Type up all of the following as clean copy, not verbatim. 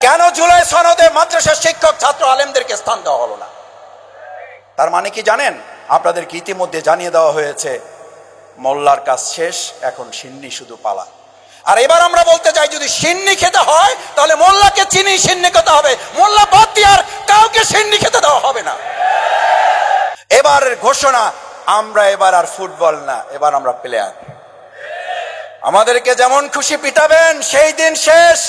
কেন জুলাই সনদে মাদ্রাসার শিক্ষক ছাত্র আলেমদেরকে স্থান দেওয়া হলো না? তার মানে কি জানেন? আপনাদেরকে ইতিমধ্যে জানিয়ে দেওয়া হয়েছে মোল্লার কাজ শেষ, এখন সিন্নি শুধু পালা। আর এবার আমরা বলতে চাই, যদি সিন্নি খেতে হয় তাহলে মোল্লাকে চিনি সিন্নি খেতে হবে, মোল্লা বাদ দিয়ে আর কাউকে সিন্নি খেতে দেওয়া হবে না। এবার ঘোষণা, আমরা এবার আর ফুটবল না, এবার আমরা প্লেয়ার। আমাদেরকে যেমন খুশি পিটাবেন, সেই দিন শেষ।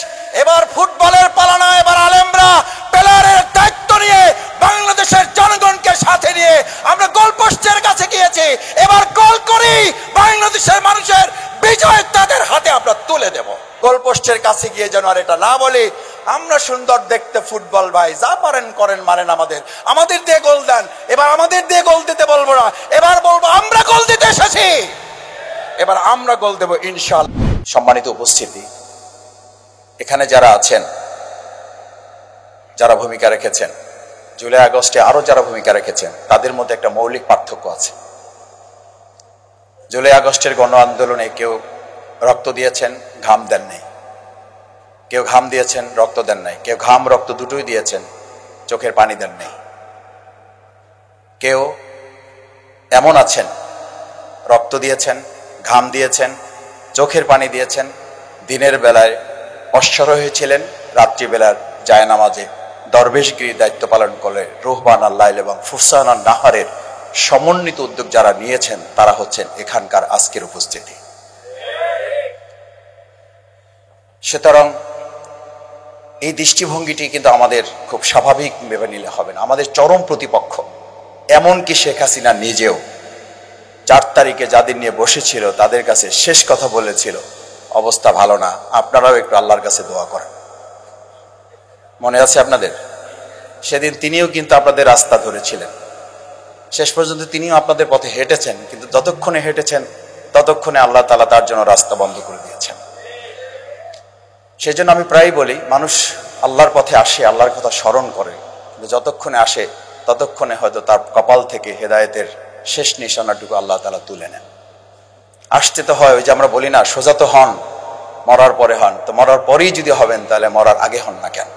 এবার ফুটবলের পালা না, এবার আলেমরা প্লেয়ারের দায়িত্ব নিয়ে বাংলাদেশের জনগণকে সাথে নিয়ে আমরা গোলপোস্টের কাছে গিয়েছি। এবার গোল করি, বাংলাদেশের মানুষের বিজয় তাদের হাতে আমরা তুলে দেব। গোলপোস্টের কাছে গিয়ে যেন আর এটা না বলি আমরা সুন্দর দেখতে ফুটবল ভাই, যা পারেন করেন, মারেন আমাদের দিয়ে গোল দেন। এবার আমাদের দিয়ে গোল দিতে বলবো না, এবার বলবো আমরা গোল দিতে এসেছি, এবার আমরা গোল দেব ইনশাআল্লাহ। সম্মানিত উপস্থিতি, এখানে যারা আছেন, যারা ভূমিকা রেখেছেন, জুলাই আগস্টে আরো যারা ভূমিকা রেখেছেন, তাদের মধ্যে একটা মৌলিক পার্থক্য আছে। জুলাই আগস্টের গণ আন্দোলনে কেউ রক্ত দিয়েছেন, ঘাম দেন নাই। কেউ ঘাম দিয়েছেন, রক্ত দেন নাই। কেউ ঘাম রক্ত দুটোই দিয়েছেন, চোখের পানি দেন নাই। কেউ এমন আছেন, রক্ত দিয়েছেন, ঘাম দিয়েছেন, চোখের পানি দিয়েছেন, দিনের বেলায় অশ্বর হয়েছিলেন, রাত্রিবেলার জায়নামাজে দরবেশগিরি দায়িত্ব পালন করে রুহবান আল্লাইল এবং ফুরসান নাহারের সমন্বিত উদ্যোগ যারা নিয়েছেন, তারা হচ্ছেন এখানকার আজকের উপস্থিতি। সুতরাং এই দৃষ্টিভঙ্গিটি কিন্তু আমাদের খুব স্বাভাবিক ভেবে নিলে হবে না। আমাদের চরম প্রতিপক্ষ, এমনকি শেখ হাসিনা নিজেও 4 তারিখে যাদের নিয়ে বসেছিল তাদের কাছে শেষ কথা বলেছিল, অবস্থা ভালো না, আপনারাও একটু আল্লাহর কাছে দোয়া করেন। মনে আছে আপনাদের? সেদিন তিনিও কিন্তু আপনাদের রাস্তা ধরেছিলেন, শেষ পর্যন্ত তিনিও আপনাদের পথে হেঁটেছেন, কিন্তু যতক্ষণে হেঁটেছেন ততক্ষণে আল্লাহ তাআলা তার জন্য রাস্তা বন্ধ করে দিয়েছেন। সেই জন্য আমি প্রায়ই বলি, মানুষ আল্লাহর পথে আসে, আল্লাহর কথা স্মরণ করে, কিন্তু যতক্ষণে আসে ততক্ষণে হয়তো তার কপাল থেকে হেদায়েতের শেষ নিশানাটুকু আল্লাহ তাআলা তুলে নেন। আসতে তো হয়, ওই যে আমরা বলি না, সোজা তো হন, মরার পরে হন। তো মরার পরেই যদি হবেন তাহলে মরার আগে হন না কেন?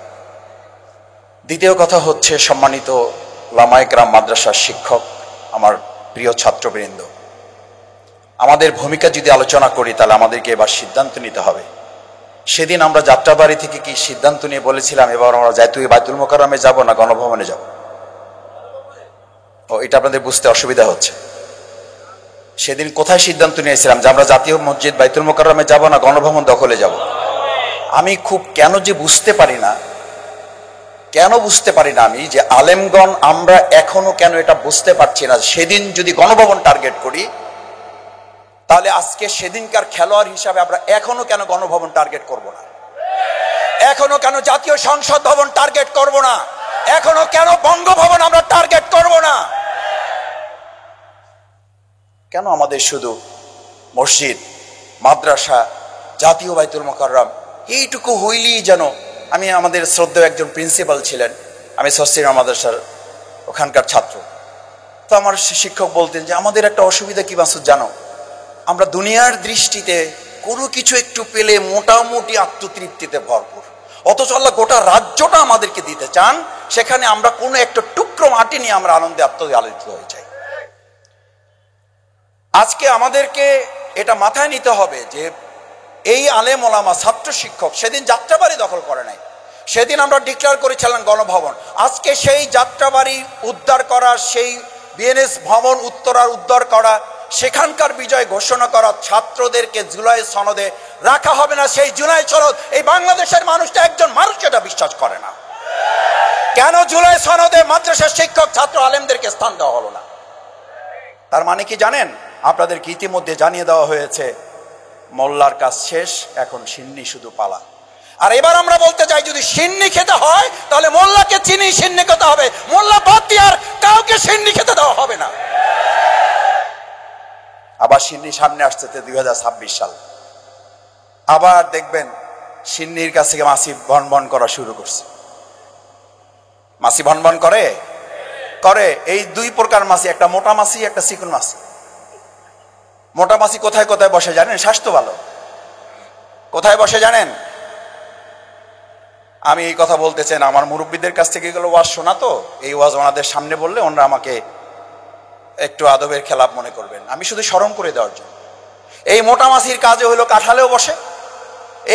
দ্বিতীয় কথা হচ্ছে, সম্মানিত উলামায়ে কেরাম, মাদ্রাসার শিক্ষক, আমার প্রিয় ছাত্রবৃন্দ, আমাদের ভূমিকা যদি আলোচনা করি তাহলে আমাদেরকে এবার সিদ্ধান্ত নিতে হবে। সেদিন আমরা যাত্রাবাড়ি থেকে কি সিদ্ধান্ত নিয়ে বলেছিলাম এবার আমরা বাইতুল মোকাররমে যাব না গণভবনে যাব? ও, এটা আপনাদের বুঝতে অসুবিধা হচ্ছে। সেদিন কোথায় সিদ্ধান্ত নিয়েছিলাম যে আমরা জাতীয় মসজিদ বাইতুল মোকাররমে যাব না গণভবন দখলে যাব? আমি খুব কেন বুঝতে পারি না আমি যে আলেমগণ আমরা এখনো কেন এটা বুঝতে পারছি না, সেদিন যদি গণভবন টার্গেট করি তাহলে আজকে সেদিনকার খেলোয়াড় হিসাবে আমরা এখনো কেন গণভবন টার্গেট করব না? এখনো কেন জাতীয় সংসদ ভবন টার্গেট করব না? এখনো কেন বঙ্গভবন আমরা টার্গেট করব না? কেন আমাদের শুধু মসজিদ, মাদ্রাসা, জাতীয় বাইতুল মোকাররম এইটুকু হইলেই যেন, আমি আমাদের শ্রদ্ধেয় একজন প্রিন্সিপাল ছিলেন, আমি সস্তিনা মাদ্রাসার ওখানকার ছাত্র, তো আমার শিক্ষক বলতেন যে আমাদের একটা অসুবিধা কি মাসুদ জানো, আমরা দুনিয়ার দৃষ্টিতে কোনো কিছু একটু পেলে মোটামুটি আত্মতৃপ্তিতে ভরপুর, অথচ আল্লাহ গোটা রাজ্যটা আমাদেরকে দিতে চান, সেখানে আমরা কোনো একটা টুকরো মাটি নিয়ে আমরা আনন্দে আত্মআলোচিত হয়ে যাই। আজকে আমাদেরকে এটা মাথায় নিতে হবে যে এই আলেম ওলামা, ছাত্র শিক্ষক সেদিন যাত্রাবাড়ি দখল করে নাই, সেদিন আমরা ডিক্লেয়ার করেছিলাম গণভবন। আজকে সেই যাত্রাবাড়ি উদ্ধার করা, সেই বিএনএস ভবন উত্তরার উদ্ধার করা, সেখানকার বিজয় ঘোষণা করা, ছাত্রদেরকে জুলাই সনদে রাখা হবে না, সেই জুলাই সনদ এই বাংলাদেশের মানুষটা, একজন মানুষ এটা বিশ্বাস করে না। কেন জুলাই সনদে মাদ্রাসার শিক্ষক ছাত্র আলেমদেরকে স্থান দেওয়া হলো না? তার মানে কি জানেন? আপনাদেরকে ইতিমধ্যে জানিয়ে দেওয়া হয়েছে মোল্লার কাজ শেষ, এখন সিন্নি শুধু পালা। আর এবার আমরা বলতে চাই, যদি সিন্নি খেতে হয় তাহলে মোল্লাকে চিনি সিন্নি খেতে হবে, মোল্লা বাদ দিয়ে আর কাউকে সিন্নি খেতে দেওয়া হবে না। আবার সিন্নি সামনে আসছে 2026 সাল, আবার দেখবেন সিন্নির কাছ থেকে মাসি ভনভন করা শুরু করছে। মাসি ভনভন করে এই 2 প্রকার মাসি, একটা মোটা মাসি, একটা চিকন মাসি। মোটা মাসি কোথায় কোথায় বসে জানেন? স্বাস্থ্য ভালো কোথায় বসে জানেন? আমি এই কথা বলতে চাই না, আমার মুরব্বীদের কাছ থেকে এগুলো ওয়াজ শোনা, তো এই ওয়াজ ওনাদের সামনে বললে ওনারা আমাকে একটু আদবের খেলাপ মনে করবেন। আমি শুধু স্মরণ করে দেওয়ার জন্য, এই মোটা মাছির কাজে হলো কাঁঠালেও বসে,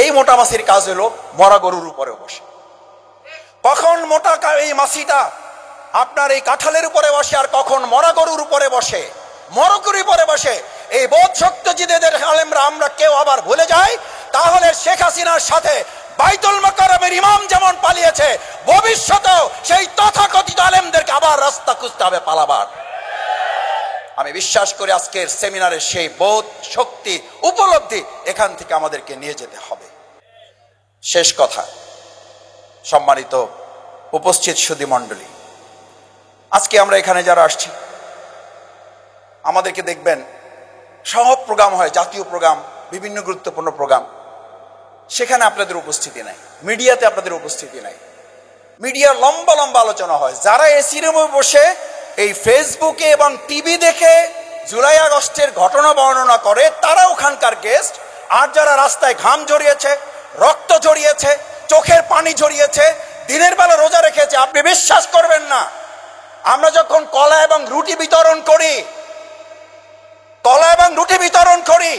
এই মোটা মাছির কাজ হলো মরা গরুর উপরেও বসে। কখন মোটা এই মাছিটা আপনার এই কাঁঠালের উপরে বসে আর কখন মরা গরুর উপরে বসে, মরগরুর উপরে বসে, এই বোধ শক্তি যদি এদের আলেমরা আমরা কেউ আবার ভুলে যাই, তাহলে শেখ হাসিনার সাথে বাইতুল মোকাররমের ইমাম যেমন পালিয়েছে, ভবিষ্যতেও সেই তথাকথিত আলেমদেরকে আবার রাস্তা খুঁজতে হবে পালাবার। আমি বিশ্বাস করি আজকের সেমিনারের সেই বোধ শক্তি উপলব্ধি এখান থেকে আমাদেরকে নিয়ে যেতে হবে। শেষ কথা, সম্মানিত উপস্থিত সুধী মণ্ডলী, আজকে আমরা এখানে যারা আসছি, আমাদেরকে দেখবেন সব প্রোগ্রাম হয়, জাতীয় প্রোগ্রাম, বিভিন্ন গুরুত্বপূর্ণ প্রোগ্রাম, সেখানে আপনাদের উপস্থিতি নাই, মিডিয়াতে আপনাদের উপস্থিতি নাই। মিডিয়ার লম্বা লম্বা আলোচনা হয়। যারা এসি রুমে বসে এই ফেসবুকে এবং টিভি দেখে জুলাই আগস্টের ঘটনা বর্ণনা করে, তারা ওখানকার গেস্ট। আর যারা রাস্তায় ঘাম ঝরিয়েছে, রক্ত ঝরিয়েছে, চোখের পানি ঝরিয়েছে, দিনের বেলা রোজা রেখেছে, আপনি বিশ্বাস করবেন না, আমরা যখন কলা এবং রুটি বিতরণ করি,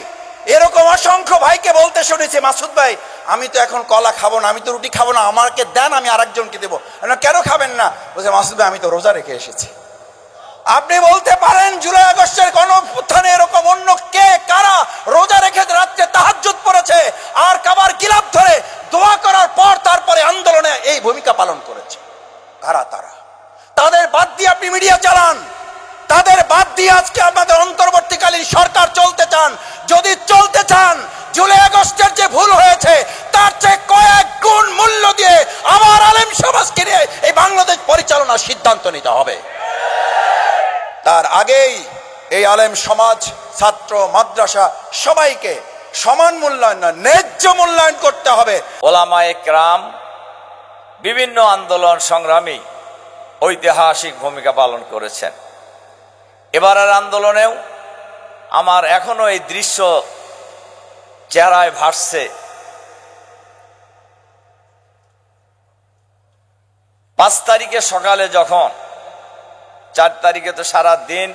এরকম অসংখ্য ভাইকে বলতে শুনেছি, মাসুদ ভাই আমি তো এখন কলা খাবো না, আমি তো রুটি খাবো না, আমাকে দেন, আমি আরেকজনকে দেবো। কেন খাবেন না? বলছে মাসুদ ভাই আমি তো রোজা রেখে এসেছি। আপনি বলতে পারেন জুলাই আগস্টের গণঅভ্যুত্থানে এরকম অন্য কে কারা রোজা রেখে রাত্রে তাহাজ্জুদ পড়েছে আর কাবার গিলাফ ধরে দোয়া করার পর তারপরে আন্দোলনে এই ভূমিকা পালন করেছে? কারা তারা? তাদের বাদ দিয়ে আপনি মিডিয়া চালান, তাদের বাদ দিয়ে আজকে আমাদের অন্তর্বর্তীকালীন সরকার চলতে চান। যদি চলতে চান, জুলাই আগস্টের যে ভুল হয়েছে তার চেয়ে কয়েক গুণ মূল্য দিয়ে আবার আলেম সমাজকে নিয়ে এই বাংলাদেশ পরিচালনার সিদ্ধান্ত নিতে হবে। তার আগেই এই আলেম সমাজ, ছাত্র, মাদ্রাসা সবাইকে সমান মূল্যায়ন না, ন্যায্য মূল্যায়ন করতে হবে। ওলামায়ে কেরাম বিভিন্ন আন্দোলন সংগ্রামী ঐতিহাসিক ভূমিকা পালন করেছেন। এবারের আন্দোলনেও আমার এখনো এই দৃশ্য চেহারায় ভাসছে। 5 তারিখে সকালে যখন, 4 তারিখে তো সারা দিন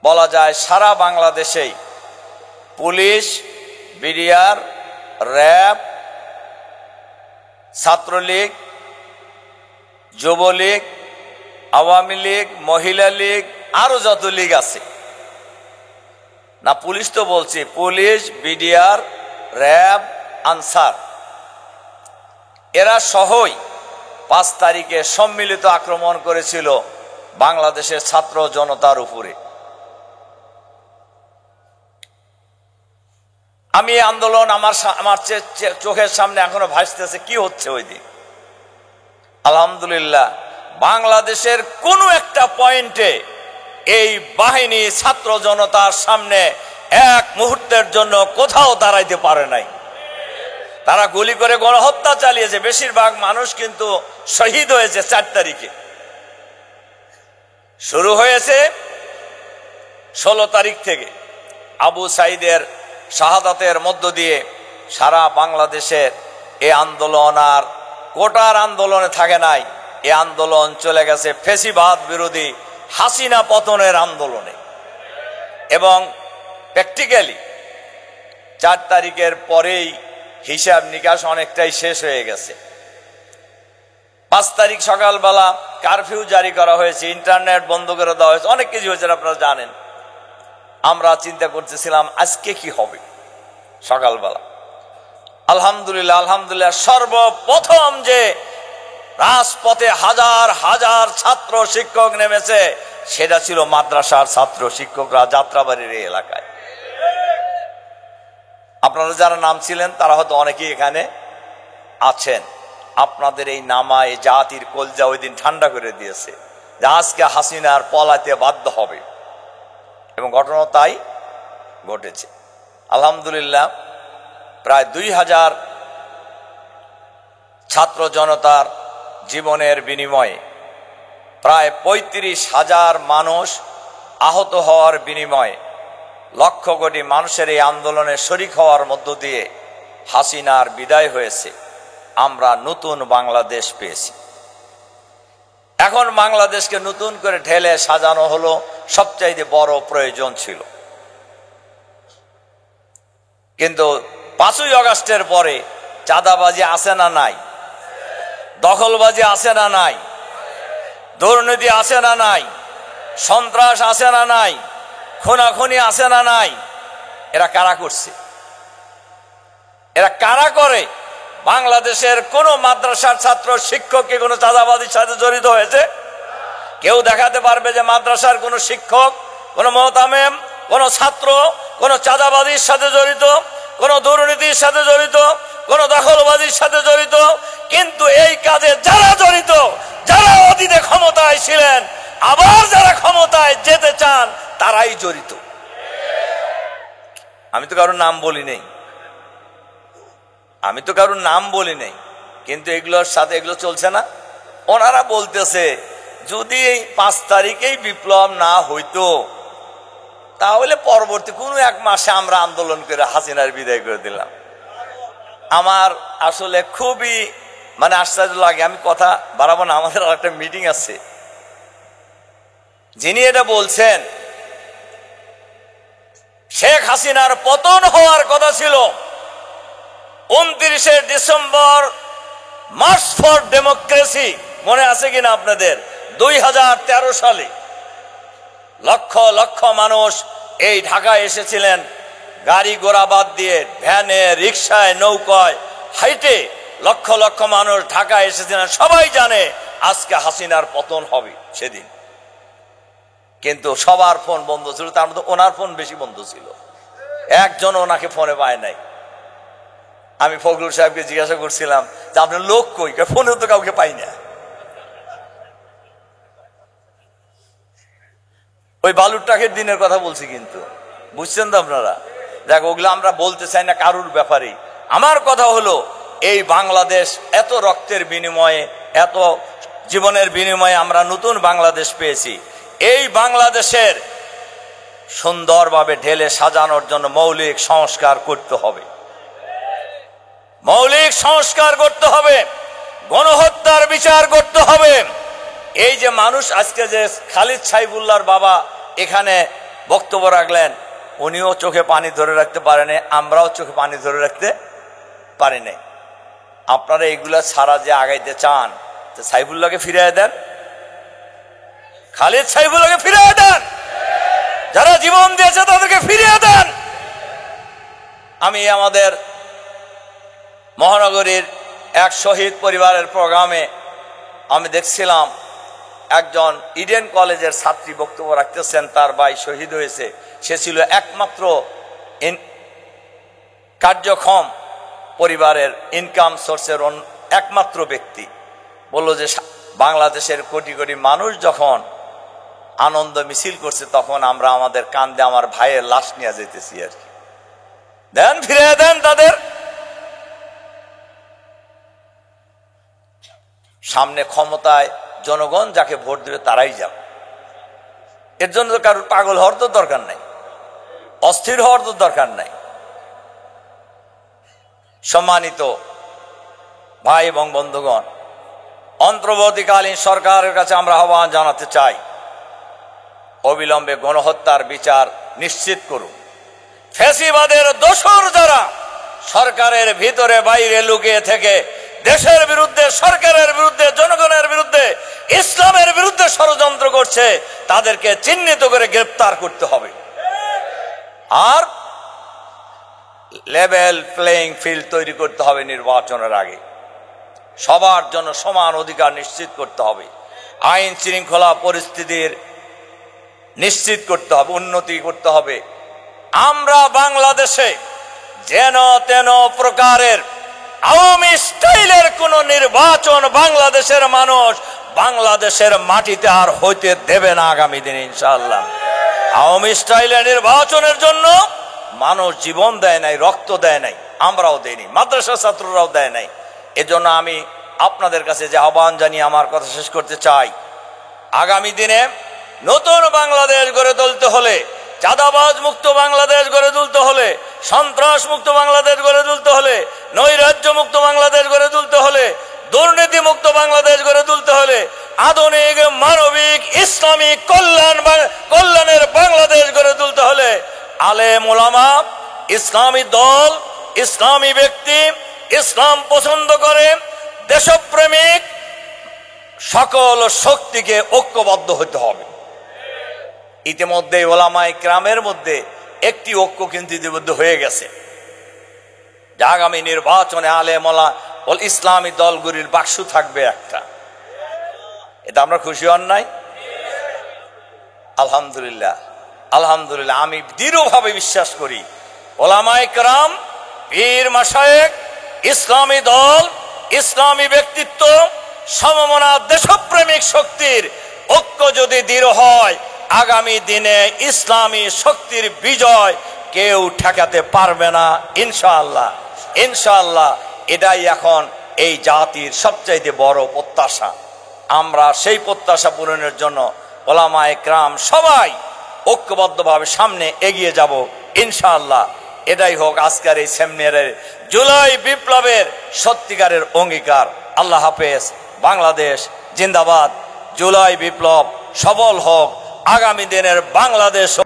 বলা যায় সারা বাংলাদেশেই police, BDR, RAB, Chhatra League, Jubo League, Awami League, মহিলা লীগ, আরো যত লীগ আছে না, পুলিশ তো বলছি, পুলিশ, বিডিআর, র্যাব, আনসার, এরা সহই 5 তারিখে সম্মিলিত আক্রমণ করেছিল বাংলাদেশের ছাত্র জনতার উপরে। আমি এই আন্দোলন আমার চোখের সামনে এখনো ভাসতেছে কি হচ্ছে ওই দিন। আলহামদুলিল্লাহ, বাংলাদেশের কোনো একটা পয়েন্টে এই বাহিনী ছাত্র জনতার সামনে এক মুহূর্তের জন্য কোথাও দাঁড়াইতে পারে নাই। তারা গুলি করে গণহত্যা চালিয়েছে, বেশিরভাগ মানুষ কিন্তু শহীদ হয়েছে। 4 তারিখে শুরু হয়েছে, 16 তারিখ থেকে আবু সাইদের শাহাদাতের মধ্য দিয়ে সারা বাংলাদেশের এই আন্দোলন আর কোটার আন্দোলনে থাকে নাই। এই আন্দোলন চলে গেছে ফ্যাসিবাদ বিরোধী হাসিনা পতনের আন্দোলনে। এবং প্র্যাকটিক্যালি 4 তারিখের পরেই হিসাব নিকাশ অনেকটাই শেষ হয়ে গেছে। 5 তারিখ সকালবেলা কারফিউ জারি করা হয়েছে, ইন্টারনেট বন্ধ করে দেওয়া হয়েছে, অনেক কিছু হয়েছে আপনারা জানেন। আমরা চিন্তা করতেছিলাম আজকে কি হবে সকালবেলা। আলহামদুলিল্লাহ সর্বপ্রথম যে রাজপথে হাজার হাজার ছাত্র শিক্ষক নেমেছে সেটা ছিল মাদ্রাসার ছাত্র শিক্ষকরা যাত্রাবাড়ির এই এলাকায়। আপনারা যারা নাম ছিলেন তারা হয়তো অনেকেই এখানে আছেন। আপনাদের এই নামা এই জাতির কলজা ওই দিন ঠান্ডা করে দিয়েছে যে আজকে হাসিনার পলাতে বাধ্য হবে, এবং ঘটনা তাই ঘটেছে। আলহামদুলিল্লাহ, প্রায় 2000 ছাত্র জনতার জীবনের বিনিময়ে, প্রায় 35,000 মানুষ আহত হওয়ার বিনিময়ে, লক্ষ কোটি মানুষের এই আন্দোলনে শরিক হওয়ার মধ্য দিয়ে হাসিনার বিদায় হয়েছে। আমরা নতুন বাংলাদেশ পেয়েছি। এখন বাংলাদেশকে নতুন করে ঢেলে সাজানো হলো সবচাইতে বড় প্রয়োজন ছিল। কিন্তু 5ই আগস্টের পরে চাঁদাবাজি আছে না নাই, দখলবাজি আছে না নাই, দুর্নীতি আছে না নাই, সন্ত্রাস আছে না নাই, খুনাখুনি আছে না নাই। এরা কারা করছে? এরা কারা করে? বাংলাদেশের কোন মাদ্রাসার ছাত্র শিক্ষক কি কোনো চাঁদাবাজির সাথে জড়িত হয়েছে? কেউ দেখাতে পারবে যে মাদ্রাসার কোন শিক্ষক, কোন মোহতামেম, কোন ছাত্র কোন চাঁদাবাজির সাথে জড়িত, কোন দুর্নীতির সাথে জড়িত, কোন দখলবাজির সাথে জড়িত? কিন্তু এই কাজে যারা জড়িত, যারা অতীতে ক্ষমতায় ছিলেন, আবার যারা ক্ষমতায় যেতে চান, তারাই জড়িত। আমি তো কারোর নাম বলি নেই, কিন্তু এগুলোর সাথে এগুলো চলছে না। ওনারা বলতেছে যদি এই 5 তারিখেই বিপ্লব না হইতো তাহলে পরবর্তী কোনো 1 মাসে আমরা আন্দোলন করে হাসিনার বিদায় করে দিলাম। আমার আসলে খুবই আশ্চর্য লাগে। আমি কথা বাড়াবো না, আমাদের একটা মিটিং আছে। যিনি এটা বলছেন, শেখ হাসিনার পতন হওয়ার কথা ছিল 29শে ডিসেম্বর, মার্চ ফর ডেমোক্রেসি, মনে আছে কিনা আপনাদের? 2013 সালে লক্ষ লক্ষ মানুষ এই ঢাকায় এসেছিলেন, গাড়ি ঘোড়া বাদ দিয়ে ভ্যানে, রিক্সায়, নৌকায়, হাইটে লক্ষ লক্ষ মানুষ ঢাকায় এসেছিলেন। সবাই জানে আজকে হাসিনার পতন হবে সেদিন। কিন্তু সবার ফোন বন্ধ ছিল, তার মধ্যে ওনার ফোন বেশি বন্ধ ছিল। একজন ওনাকে ফোনে পায় নাই। আমি ফখরুল সাহেবকে জিজ্ঞাসা করছিলাম যে আপনার লোক কই? ফোনেও তো কাউকে পাই না। ওই বালুরটাকের দিনের কথা বলছি, কিন্তু বুঝছেন তো আপনারা? দেখ, ওগুলো আমরা বলতে চাই না কারুর ব্যাপারে। আমার কথা হলো, এই বাংলাদেশ এত রক্তের বিনিময়ে, এত জীবনের বিনিময়ে আমরা নতুন বাংলাদেশ পেয়েছি। এই বাংলাদেশের সুন্দরভাবে ঢেলে সাজানোর জন্য মৌলিক সংস্কার করতে হবে, মৌলিক সংস্কার করতে হবে, গণহত্যার বিচার করতে হবে। এই যে মানুষ আজকে যে খালিদ সাইফুল্লাহর বাবা এখানে বক্তব্য রাখলেন, উনিও চোখে পানি ধরে রাখতে পারেনি, আমরাও চোখে পানি ধরে রাখতে পারি নাই। আপনারা এইগুলা ছাড়া যে আগাইতে চান, সাইফুল্লাহকে ফিরিয়ে দেন, খালিদ সাইফুল্লাহকে ফিরিয়ে দেন, যারা জীবন দিয়েছে তাদেরকে ফিরিয়ে দেন। আমি আমাদের মহানগরীর এক শহীদ পরিবারের প্রোগ্রামে আমি দেখছিলাম একজন ইডেন কলেজের ছাত্রী বক্তব্য রাখতেছেন, তার ভাই শহীদ হয়েছে। সে ছিল একমাত্র কার্যক্ষম পরিবারের ইনকাম সোর্সের একমাত্র ব্যক্তি। বলল যে বাংলাদেশের কোটি কোটি মানুষ যখন আনন্দ মিছিল করছে, তখন আমরা আমাদের কান্দে আমার ভাইয়ের লাশ নিয়ে যেতেছি আর কি। দেন, ফিরে দেন তাদের। সামনে ক্ষমতায় জনগণ যাকে ভোট দেবে তারাই যাবে। এর জন্য তো কারোর পাগল হওয়ার তো দরকার নাই, অস্থির হওয়ার তো দরকার নাই। সম্মানিত ভাই এবং বন্ধুগণ, অন্তর্বর্তীকালীন সরকারের কাছে আমরা আহ্বান জানাতে চাই, অবিলম্বে গণহত্যার বিচার নিশ্চিত করুন। ফ্যাসিবাদের দোসর যারা সরকারের ভিতরে বাইরে লুকিয়ে থেকে দেশের বিরুদ্ধে, সরকারের বিরুদ্ধে, জনগণের বিরুদ্ধে, ইসলামের বিরুদ্ধে ষড়যন্ত্র করছে, তাদেরকে চিহ্নিত করে গ্রেফতার করতে হবে। আর লেভেল প্লেইং ফিল্ড তৈরি করতে হবে নির্বাচনের আগে। সবার জন্য সমান অধিকার নিশ্চিত করতে হবে। আইন শৃঙ্খলা পরিস্থিতির নিশ্চিত করতে হবে, উন্নতি করতে হবে। আমরা বাংলাদেশে যেন তেন প্রকারের আওয়ামী স্টাইলের কোন নির্বাচন বাংলাদেশের মানুষ বাংলাদেশের মাটিতে আর হইতে দেবে না আগামী দিনে ইনশাআল্লাহ। আওয়ামী স্টাইলের নির্বাচনের জন্য মানুষ জীবন দেয় নাই, রক্ত দেয় নাই, আমরাও দেইনি, মাদ্রাসা ছাত্ররাও দেয় নাই। এজন্য আমি আপনাদের কাছে যে আহ্বান জানিয়ে আমার কথা শেষ করতে চাই, আগামী দিনে নতুন বাংলাদেশ গড়ে তুলতে হলে, চাঁদাবাজ মুক্ত বাংলাদেশ গড়ে তুলতে হলে, সন্ত্রাস মুক্ত বাংলাদেশ গড়ে তুলতে হলে, নৈরাজ্য মুক্ত বাংলাদেশ গড়ে তুলতে হলে, দুর্নীতি মুক্ত বাংলাদেশ গড়ে তুলতে হলে, আধুনিক মানবিক ইসলামিক কল্যাণের বাংলাদেশ গড়ে তুলতে হলে আলেম ওলামা, ইসলামী দল, ইসলামী ব্যক্তি, ইসলাম পছন্দ করে দেশপ্রেমিক সকল শক্তিকে ঐক্যবদ্ধ হতে হবে। ইতিমধ্যে ওলামায়ে কেরামের মধ্যে একটি ঐক্য কিন্তু ইতিমধ্যে হয়ে গেছে যে আগামী নির্বাচনে আলেম ওল ইসলামী দলগুলির বাক্স থাকবে একটা। এটা আমরা খুশি হন নাই? আলহামদুলিল্লাহ, আলহামদুলিল্লাহ। আমি দৃঢ়ভাবে বিশ্বাস করি ওলামায়ে কেরাম, পীর মাশায়েখ, ইসলামী দল, ইসলামী ব্যক্তিত্ব, সমমনা দেশপ্রেমিক শক্তির ঐক্য যদি দৃঢ় হয়, আগামী দিনে ইসলামী শক্তির বিজয় কেউ ঠেকাতে পারবে না ইনশাআল্লাহ। ইনশাআল্লাহ এটাই এখন এই জাতির সবচাইতে বড় প্রত্যাশা। আমরা সেই প্রত্যাশা পূরণের জন্য ওলামায়ে কেরাম সবাই ঐক্যবদ্ধভাবে সামনে এগিয়ে যাব ইনশাআল্লাহ। এটাই হোক আজকের এই সেমিনারের জুলাই বিপ্লবের সত্যিকারের অঙ্গীকার। আল্লাহ হাফেজ। বাংলাদেশ জিন্দাবাদ। জুলাই বিপ্লব সফল হোক। আগামী দিনের বাংলাদেশ